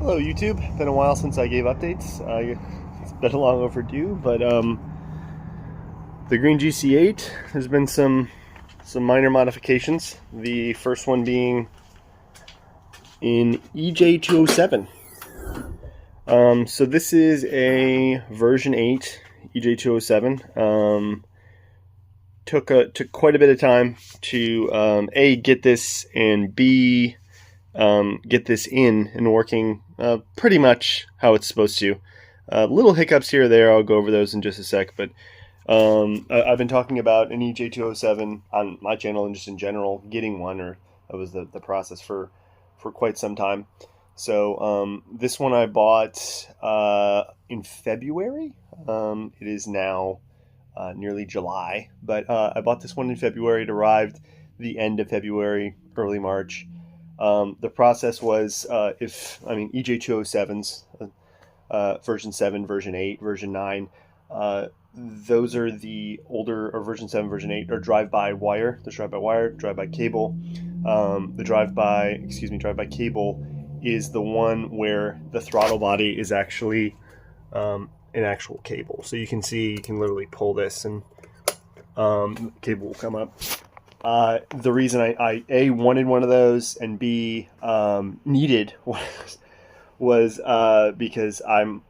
Hello YouTube, been a while since I gave updates. It's been long overdue, but the green GC8, there's been some minor modifications. The first one being in EJ207. So this is a version 8 EJ207. Took quite a bit of time to A, get this, and B, get this in and working pretty much how it's supposed to. Little hiccups here or there, I'll go over those in just a sec, but I've been talking about an EJ207 on my channel and just in general, getting one, or that was the process for quite some time. So this one I bought in February. It is now nearly July, but I bought this one in February. It arrived the end of February, early March. The process was, EJ207s, version 7, version 8, version 9, those are the older, or version 7, version 8, are drive-by wire. There's drive-by wire, drive-by cable. The drive-by cable is the one where the throttle body is actually an actual cable. So you can see, you can literally pull this and the cable will come up. The reason I A, wanted one of those, and B, needed one was because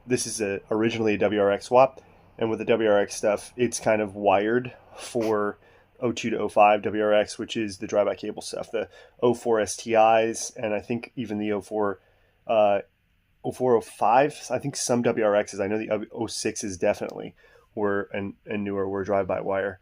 this is originally a WRX swap, and with the WRX stuff, it's kind of wired for 02 to 05 WRX, which is the drive-by cable stuff, the 04 STIs, and I think even the 04, 0405, I think some WRXs, I know the 06s definitely were, and newer, were drive-by wire.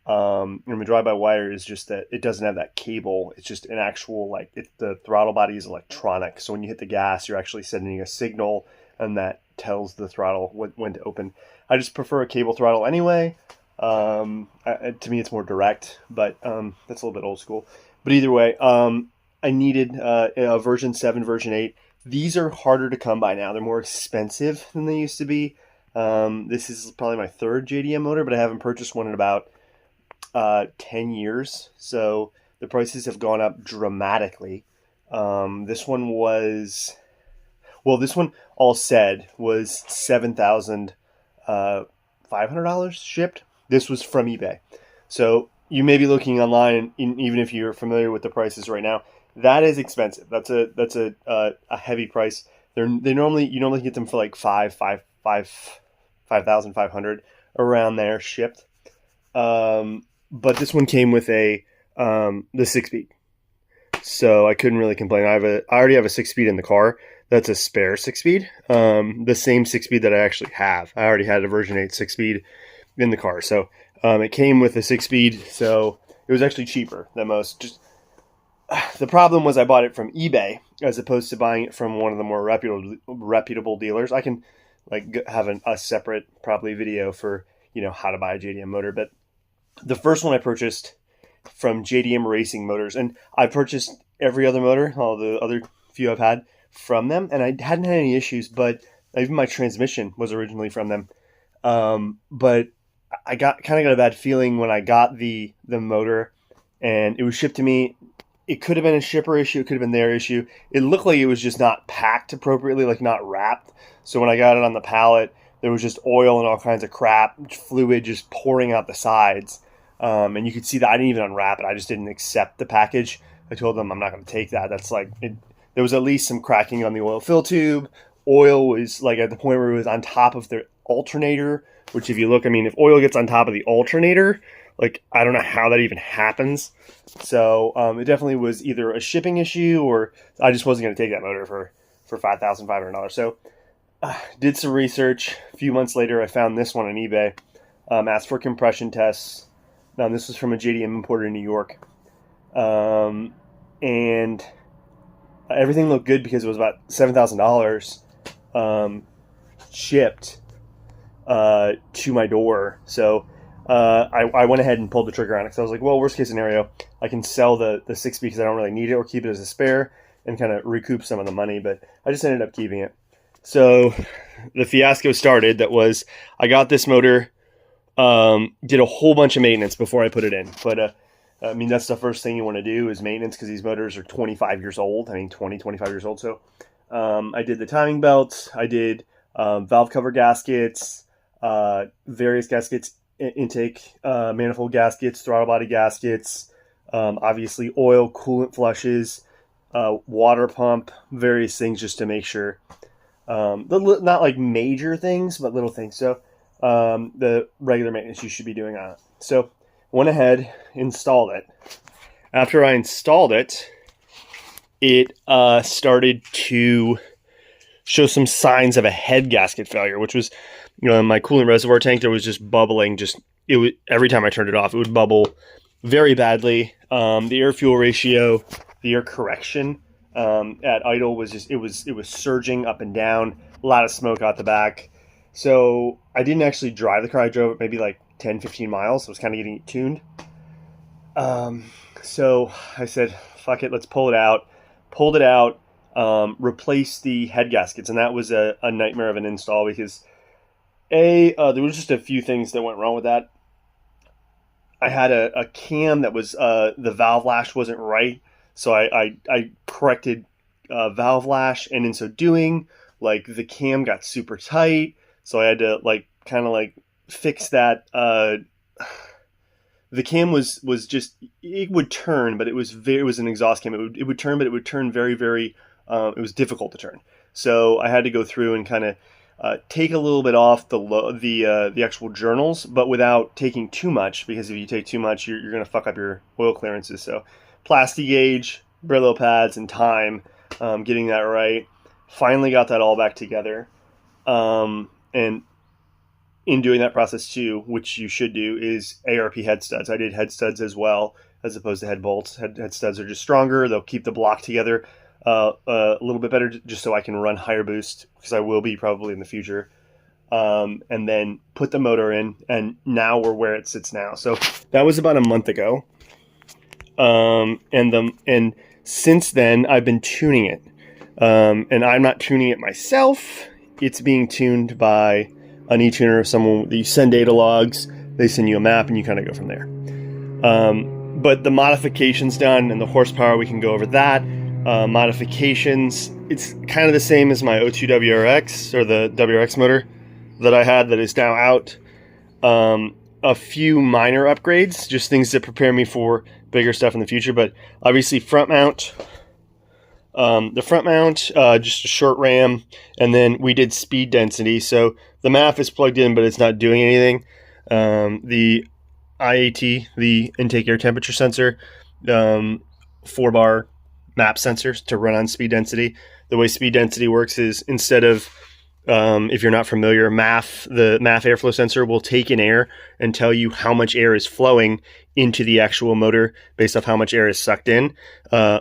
And the drive-by-wire is just that it doesn't have that cable. It's just an actual, the throttle body is electronic. So when you hit the gas, you're actually sending a signal, and that tells the throttle when to open. I just prefer a cable throttle anyway. To me, it's more direct, but that's a little bit old school. But either way, I needed a version 7, version 8. These are harder to come by now. They're more expensive than they used to be. This is probably my third JDM motor, but I haven't purchased one in about 10 years, so the prices have gone up dramatically. This one all said was $7,500 shipped. This was from eBay, so you may be looking online, and even if you're familiar with the prices right now, that is expensive. That's a heavy price. You normally get them for like 5,500 around there shipped. But this one came with the 6-speed, so I couldn't really complain. I already have a 6-speed in the car. That's a spare 6-speed, the same 6-speed that I actually have. I already had a version 8 6-speed in the car, so it came with a 6-speed, so it was actually cheaper than most. The problem was I bought it from eBay as opposed to buying it from one of the more reputable dealers. I can have a separate probably video for how to buy a JDM motor, but the first one I purchased from JDM Racing Motors, and I've purchased every other motor, all the other few I've had from them, and I hadn't had any issues, but even my transmission was originally from them. But I kind of got a bad feeling when I got the motor, and it was shipped to me. It could have been a shipper issue, it could have been their issue. It looked like it was just not packed appropriately, not wrapped. So when I got it on the pallet, there was just oil and all kinds of crap, fluid just pouring out the sides. And you could see that I didn't even unwrap it. I just didn't accept the package. I told them I'm not going to take that. There was at least some cracking on the oil fill tube. Oil was at the point where it was on top of the alternator, which if you look, if oil gets on top of the alternator, I don't know how that even happens. So it definitely was either a shipping issue, or I just wasn't going to take that motor for $5,500. So did some research. A few months later, I found this one on eBay. Asked for compression tests. Now, this was from a JDM importer in New York. And everything looked good because it was about $7,000 shipped to my door. So I went ahead and pulled the trigger on it because I was like, well, worst case scenario, I can sell the 6-speed because I don't really need it, or keep it as a spare and kind of recoup some of the money. But I just ended up keeping it. So the fiasco started. That was, I got this motor, did a whole bunch of maintenance before I put it in. But that's the first thing you want to do is maintenance, because these motors are 25 years old. 25 years old. So I did the timing belts. I did valve cover gaskets, various gaskets, intake manifold gaskets, throttle body gaskets, obviously oil, coolant flushes, water pump, various things just to make sure. Not like major things, but little things. So the regular maintenance you should be doing on it. So went ahead, installed it. After I installed it, it started to show some signs of a head gasket failure, which was, in my coolant reservoir tank, there was just bubbling. Every time I turned it off, it would bubble very badly. The air fuel ratio, the air correction at idle was it was surging up and down. A lot of smoke out the back. So I didn't actually drive the car. I drove it maybe like 10, 15 miles. So I was kind of getting it tuned. So I said, fuck it, let's pull it out. Pulled it out, replaced the head gaskets, and that was a nightmare of an install because there was just a few things that went wrong with that. I had a cam that was the valve lash wasn't right, so I corrected valve lash, and in so doing, like the cam got super tight, so I had to kind of fix that. The cam was just, it would turn, but it was an exhaust cam. It would turn, but it would turn very, very, it was difficult to turn. So I had to go through and kind of take a little bit off the actual journals, but without taking too much, because if you take too much, you're going to fuck up your oil clearances. So plasti gauge, Brillo pads, and time, getting that right. Finally got that all back together. And in doing that process too, which you should do, is ARP head studs. I did head studs as well, as opposed to head bolts. Head studs are just stronger. They'll keep the block together a little bit better, just so I can run higher boost, because I will be probably in the future. And then put the motor in, and now we're where it sits now. So that was about a month ago. And since then I've been tuning it. And I'm not tuning it myself. It's being tuned by an e-tuner, someone that you send data logs, they send you a map, and you kind of go from there. But the modifications done and the horsepower, we can go over that. Modifications, it's kind of the same as my O2 WRX, or the WRX motor that I had that is now out. A few minor upgrades, just things that prepare me for bigger stuff in the future, but obviously front mount. The front mount, just a short ram, and then we did speed density. So the MAF is plugged in, but it's not doing anything. The IAT, the intake air temperature sensor, 4-bar map sensors to run on speed density. The way speed density works is, instead of, if you're not familiar, the MAF airflow sensor will take in air and tell you how much air is flowing into the actual motor based off how much air is sucked in.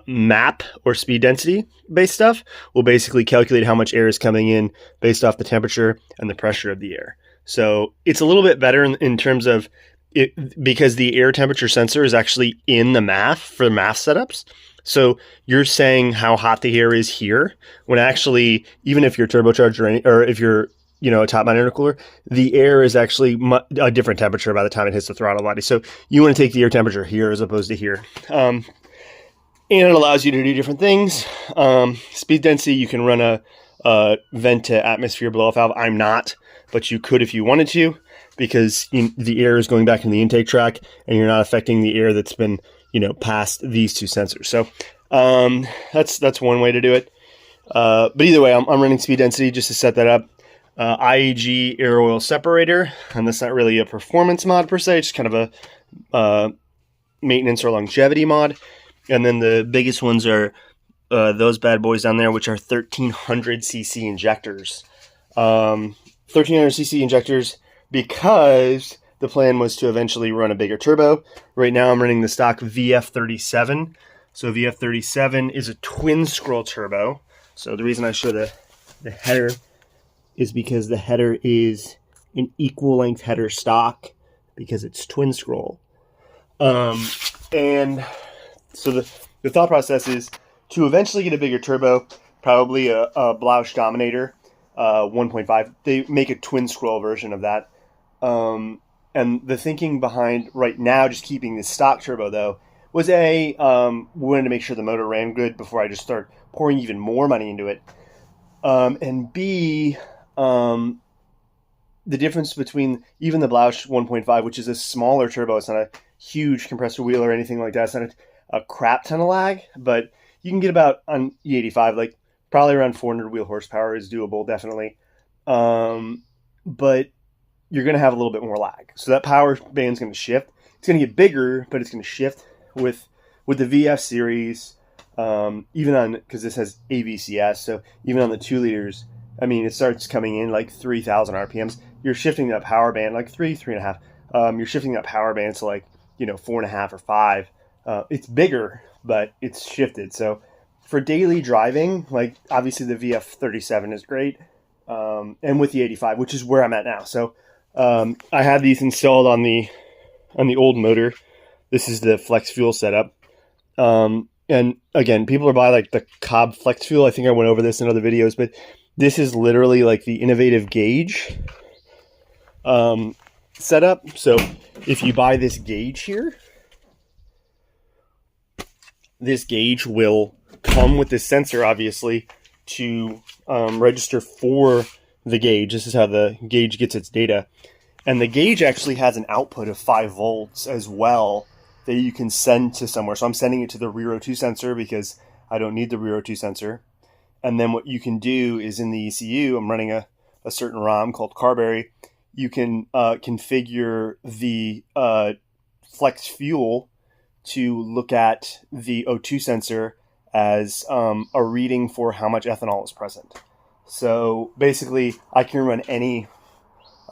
MAP, or speed density based stuff, will basically calculate how much air is coming in based off the temperature and the pressure of the air. So it's a little bit better in terms of it, because the air temperature sensor is actually in the MAF for MAF setups. So you're saying how hot the air is here, when actually, even if you're turbocharged or if you're, a top mount intercooler, the air is actually a different temperature by the time it hits the throttle body. So you want to take the air temperature here as opposed to here. And it allows you to do different things. Speed density, you can run a vent to atmosphere blow-off valve. I'm not, but you could if you wanted to, because the air is going back in the intake track, and you're not affecting the air that's been past these two sensors. So that's one way to do it. But either way, I'm running speed density just to set that up. IAG air oil separator, and that's not really a performance mod per se, it's just kind of a maintenance or longevity mod. And then the biggest ones are those bad boys down there, which are 1300cc injectors. 1300cc injectors, because the plan was to eventually run a bigger turbo. Right now I'm running the stock VF37. So VF37 is a twin scroll turbo. So the reason I show the header is because the header is an equal length header stock, because it's twin scroll. And so the thought process is to eventually get a bigger turbo, probably a Blausch Dominator 1.5. They make a twin scroll version of that. And the thinking behind right now just keeping the stock turbo, though, was we wanted to make sure the motor ran good before I just start pouring even more money into it. And B, the difference between even the Blausch 1.5, which is a smaller turbo, it's not a huge compressor wheel or anything like that. It's not a crap ton of lag, but you can get about on E85, like probably around 400 wheel horsepower is doable, definitely. But you're going to have a little bit more lag. So that power band's going to shift. It's going to get bigger, but it's going to shift with the VF series, even on, because this has AVCS, so even on the 2 liters, I mean, it starts coming in like 3,000 RPMs. You're shifting that power band like 3.5. You're shifting that power band to like, 4.5 or 5. It's bigger, but it's shifted. So for daily driving, like obviously the VF37 is great, and with the 85, which is where I'm at now. So I had these installed on the old motor. This is the flex fuel setup. And again, people are buying like the Cobb flex fuel. I think I went over this in other videos, but this is literally like the innovative gauge setup. So if you buy this gauge here, this gauge will come with this sensor, obviously, to register for the gauge. This is how the gauge gets its data. And the gauge actually has an output of 5 volts as well that you can send to somewhere. So I'm sending it to the rear O2 sensor because I don't need the rear O2 sensor. And then what you can do is in the ECU, I'm running a certain ROM called Carberry. You can configure the flex fuel to look at the O2 sensor as a reading for how much ethanol is present. So basically, I can run any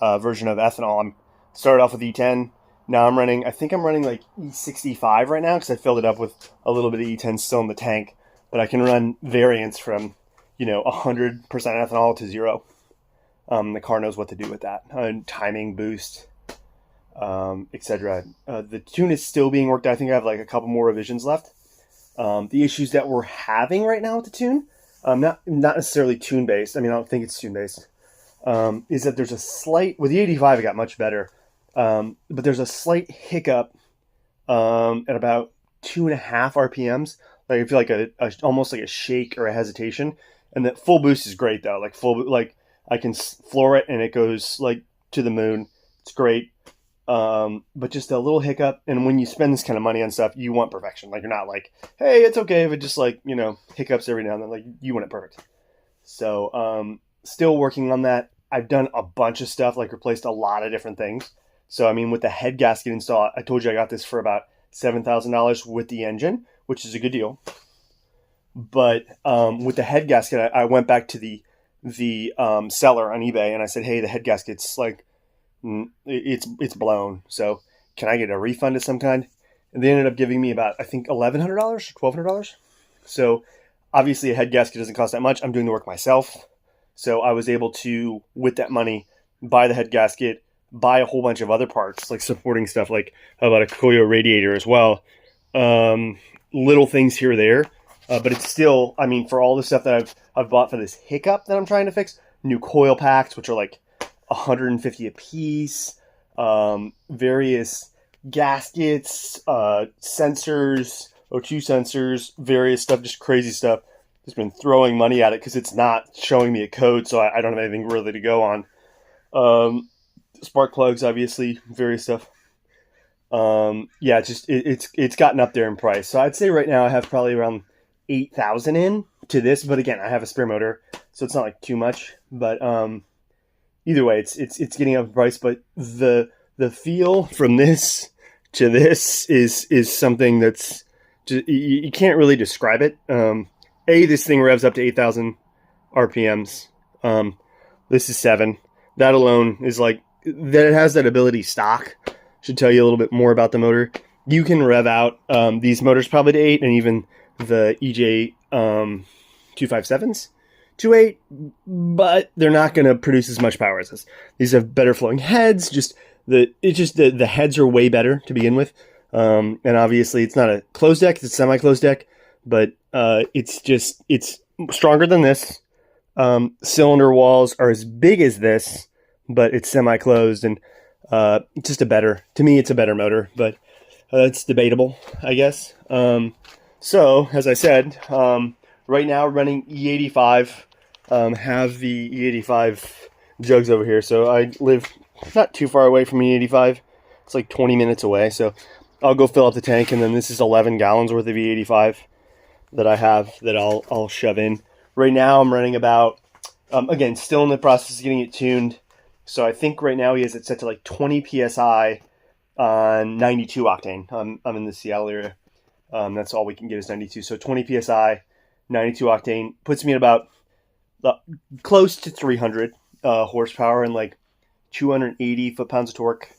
version of ethanol. I'm started off with E10. Now I think I'm running like E65 right now because I filled it up with a little bit of E10 still in the tank. But I can run variants from 100% ethanol to 0. The car knows what to do with that. Timing, boost, etc. The tune is still being worked out. I think I have like a couple more revisions left. The issues that we're having right now with the tune, not necessarily tune based. I mean, I don't think it's tune based. Is that there's a slight, with the 85 it got much better, but there's a slight hiccup at about 2.5 RPMs. Like I feel like almost like a shake or a hesitation. And that full boost is great though. Like I can floor it and it goes like to the moon. It's great. But just a little hiccup. And when you spend this kind of money on stuff, you want perfection. Like you're not like, hey, it's okay if it just like, hiccups every now and then. Like you want it perfect. So, still working on that. I've done a bunch of stuff, like replaced a lot of different things. So, I mean, with the head gasket install, I told you I got this for about $7,000 with the engine, which is a good deal. But with the head gasket, I went back to the seller on eBay and I said, hey, the head gasket's like, it's blown. So can I get a refund of some kind? And they ended up giving me about, I think, $1,100 or $1,200. So obviously a head gasket doesn't cost that much. I'm doing the work myself. So I was able to, with that money, buy the head gasket, buy a whole bunch of other parts, like supporting stuff, like how about a Koyo radiator as well. Little things here or there. But it's still, I mean, for all the stuff that I've bought for this hiccup that I'm trying to fix, new coil packs, which are like 150 a piece, various gaskets, sensors, O2 sensors, various stuff, just crazy stuff. Just been throwing money at it because it's not showing me a code, so I don't have anything really to go on. Spark plugs, obviously, various stuff. Yeah, it's gotten up there in price. So I'd say right now I have probably around 8,000 in to this, but again, I have a spare motor, so it's not like too much. But either way, it's getting up in price. But the feel from this to this is something that's just, you can't really describe it. This thing revs up to 8,000 RPMs. This is 7. That alone is like that. It has that ability stock. Should tell you a little bit more about the motor. You can rev out these motors probably to 8, and even the EJ207s to 8, but they're not going to produce as much power as this. These have better flowing heads. The heads are way better to begin with, and obviously it's not a closed deck; it's a semi-closed deck, but it's stronger than this. Cylinder walls are as big as this, but it's semi-closed, and just to me, it's a better motor, but it's debatable, I guess. So, as I said, right now running E85 have the E85 jugs over here. So I live not too far away from E85. It's like 20 minutes away. So I'll go fill up the tank, and then this is 11 gallons worth of E85 that I have that I'll shove in. Right now I'm running about, again, still in the process of getting it tuned. So I think right now he has it set to like 20 PSI on 92 octane. I'm in the Seattle area. That's all we can get is 92. So 20 PSI, 92 octane puts me at about close to 300 horsepower and like 280 foot-pounds of torque.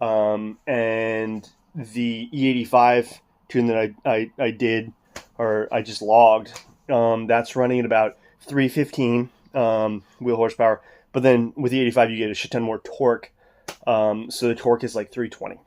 And the E85 tune that I did, or I just logged, that's running at about 315 wheel horsepower. But then with the 85, you get a shit ton more torque. So the torque is like 320.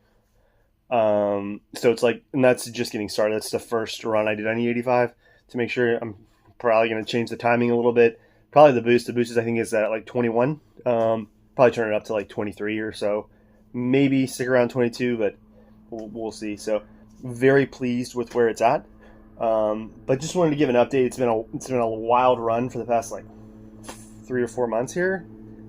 So it's like, and that's just getting started. That's the first run I did on E85 to make sure. I'm probably going to change the timing a little bit. Probably the boost. The boost is, I think, is at like 21. Probably turn it up to like 23 or so. Maybe stick around 22, but we'll see. So very pleased with where it's at. But just wanted to give an update. It's been a wild run for the past like 3 or 4 months here,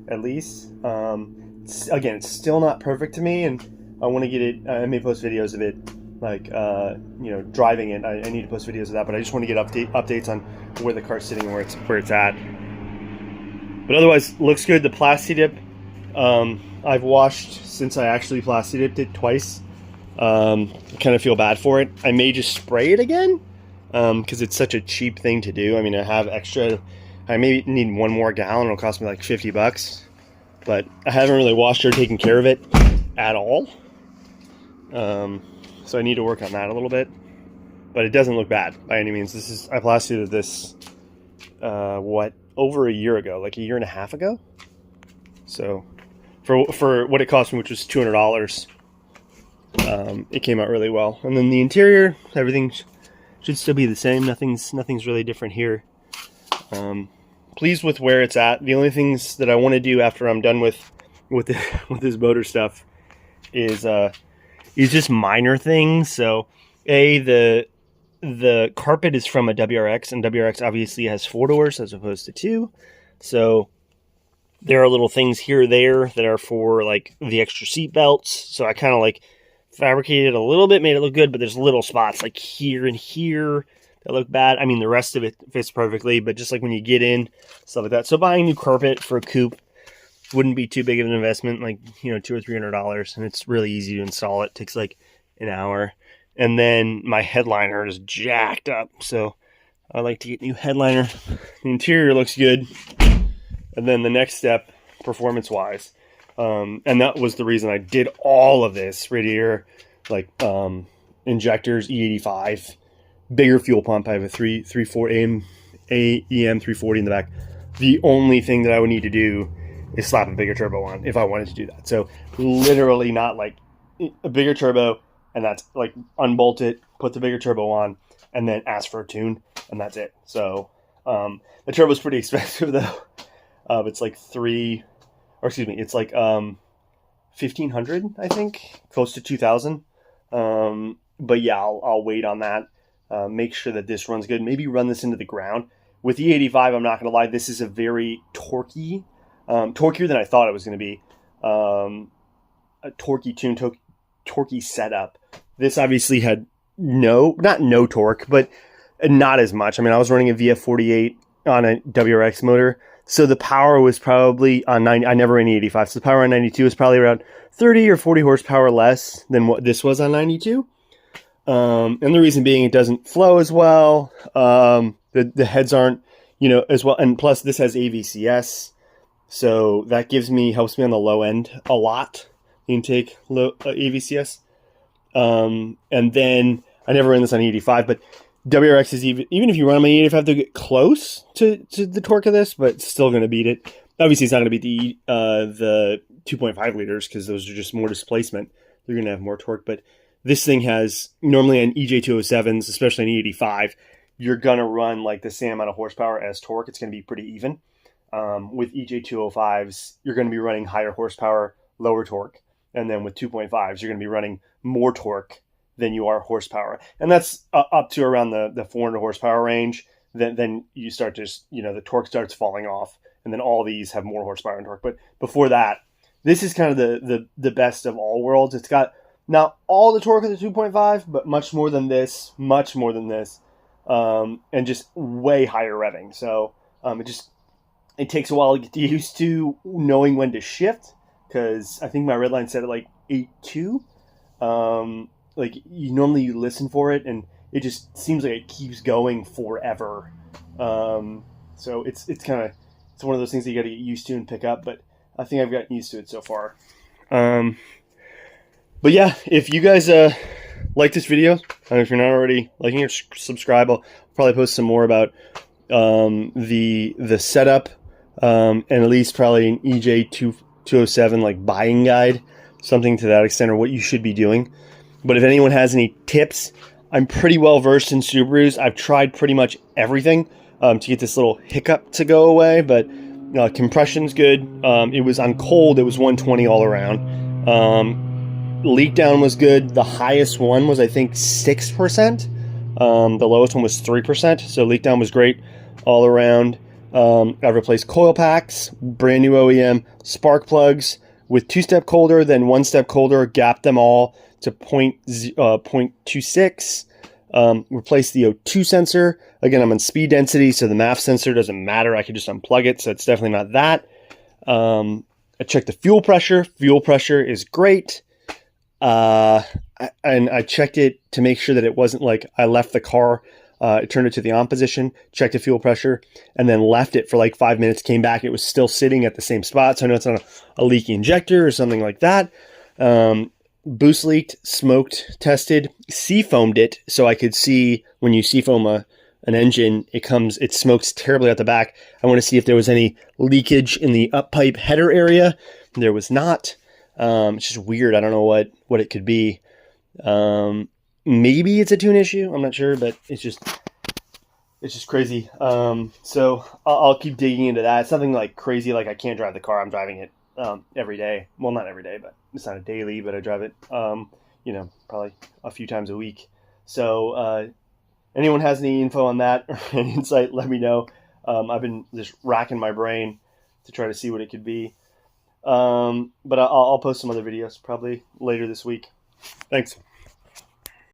at least. Again, it's still not perfect to me, and I want to get it. I may post videos of it, like driving it. I need to post videos of that, but I just want to get updates on where the car's sitting and where it's at. But otherwise, looks good. The Plasti Dip, I've washed since I actually Plasti Dipped it twice. I kind of feel bad for it. I may just spray it again because it's such a cheap thing to do. I mean, I have extra. I may need one more gallon. It'll cost me like $50, but I haven't really washed or taken care of it at all. So I need to work on that a little bit, but it doesn't look bad by any means. I plastied this, over a year ago, like a year and a half ago. So for what it cost me, which was $200, it came out really well. And then the interior, everything should still be the same. Nothing's really different here. Pleased with where it's at. The only things that I want to do after I'm done with this motor stuff is just minor things. So the carpet is from a WRX, and WRX obviously has 4 doors as opposed to 2. So there are little things here or there that are for like the extra seat belts. So I kind of like fabricated a little bit, made it look good, but there's little spots like here and here that look bad. I mean, the rest of it fits perfectly, but just like when you get in, stuff like that. So buying new carpet for a coupe wouldn't be too big of an investment, like, $200 or $300, and it's really easy to install. It takes like an hour. And then my headliner is jacked up, so I like to get new headliner. The interior looks good. And then the next step, performance-wise, and that was the reason I did all of this radiator, like injectors, E85, bigger fuel pump. I have a 340 EM 340 in the back. The only thing that I would need to do is slap a bigger turbo on if I wanted to do that. So literally not like a bigger turbo, and that's like unbolt it, put the bigger turbo on, and then ask for a tune, and that's it. So the turbo's pretty expensive though. It's like it's like 1,500, I think, close to 2,000. But yeah, I'll wait on that. Make sure that this runs good. Maybe run this into the ground. With the 85, I'm not going to lie, this is a very torquey, torqueier than I thought it was going to be. A torquey tune, torquey setup. This obviously had not no torque, but not as much. I mean, I was running a VF48 on a WRX motor, so the power was probably on 90. I never ran 85, so the power on 92 is probably around 30 or 40 horsepower less than what this was on 92. And the reason being, it doesn't flow as well. The heads aren't, as well. And plus, this has AVCS, so that helps me on the low end a lot. Intake low AVCS. And then I never ran this on 85, but WRX is even if you run them on 85, they'll get close to the torque of this, but it's still going to beat it. Obviously, it's not going to beat the 2.5 liters because those are just more displacement. They're going to have more torque, but this thing has, normally on EJ207s, especially on E85, you're going to run like the same amount of horsepower as torque. It's going to be pretty even. With EJ205s, you're going to be running higher horsepower, lower torque. And then with 2.5s, you're going to be running more torque than you are horsepower. And that's up to around the 400 horsepower range. then you start to just, the torque starts falling off, and then all these have more horsepower and torque. But before that, this is kind of the best of all worlds. It's got not all the torque of the 2.5, but much more than this, and just way higher revving. So it takes a while to get used to knowing when to shift, because I think my red line set at like 8.2. Like you listen for it, and it just seems like it keeps going forever. So it's one of those things that you got to get used to and pick up. But I think I've gotten used to it so far. But yeah, if you guys like this video, if you're not already liking it, subscribe. I'll probably post some more about the setup, and at least probably an EJ207 like buying guide, something to that extent, or what you should be doing. But if anyone has any tips, I'm pretty well versed in Subarus. I've tried pretty much everything to get this little hiccup to go away, but compression's good. It was on cold, it was 120 all around. Leak down was good. The highest one was, I think, 6%. The lowest one was 3%. So leak down was great all around. I've replaced coil packs, brand new OEM, spark plugs with 2-step colder, then 1-step colder, gapped them all to 0.26. Replaced the O2 sensor. Again, I'm on speed density, so the MAF sensor doesn't matter. I could just unplug it, so it's definitely not that. I checked the fuel pressure. Fuel pressure is great. And I checked it to make sure that it wasn't like I left the car, turned it to the on position, checked the fuel pressure, and then left it for like 5 minutes, came back, it was still sitting at the same spot. So I know it's not a leaky injector or something like that. Boost leaked, smoked, tested, seafoamed it, so I could see when you seafoam an engine, it smokes terribly out the back. I want to see if there was any leakage in the up pipe header area. There was not. It's just weird. I don't know what it could be. Maybe it's a tune issue. I'm not sure, but it's just crazy. So I'll keep digging into that. It's nothing like crazy. Like I can't drive the car. I'm driving it every day. Well, not every day, but it's not a daily. But I drive it, probably a few times a week. So anyone has any info on that or any insight, let me know. I've been just racking my brain to try to see what it could be. But I'll post some other videos probably later this week. Thanks.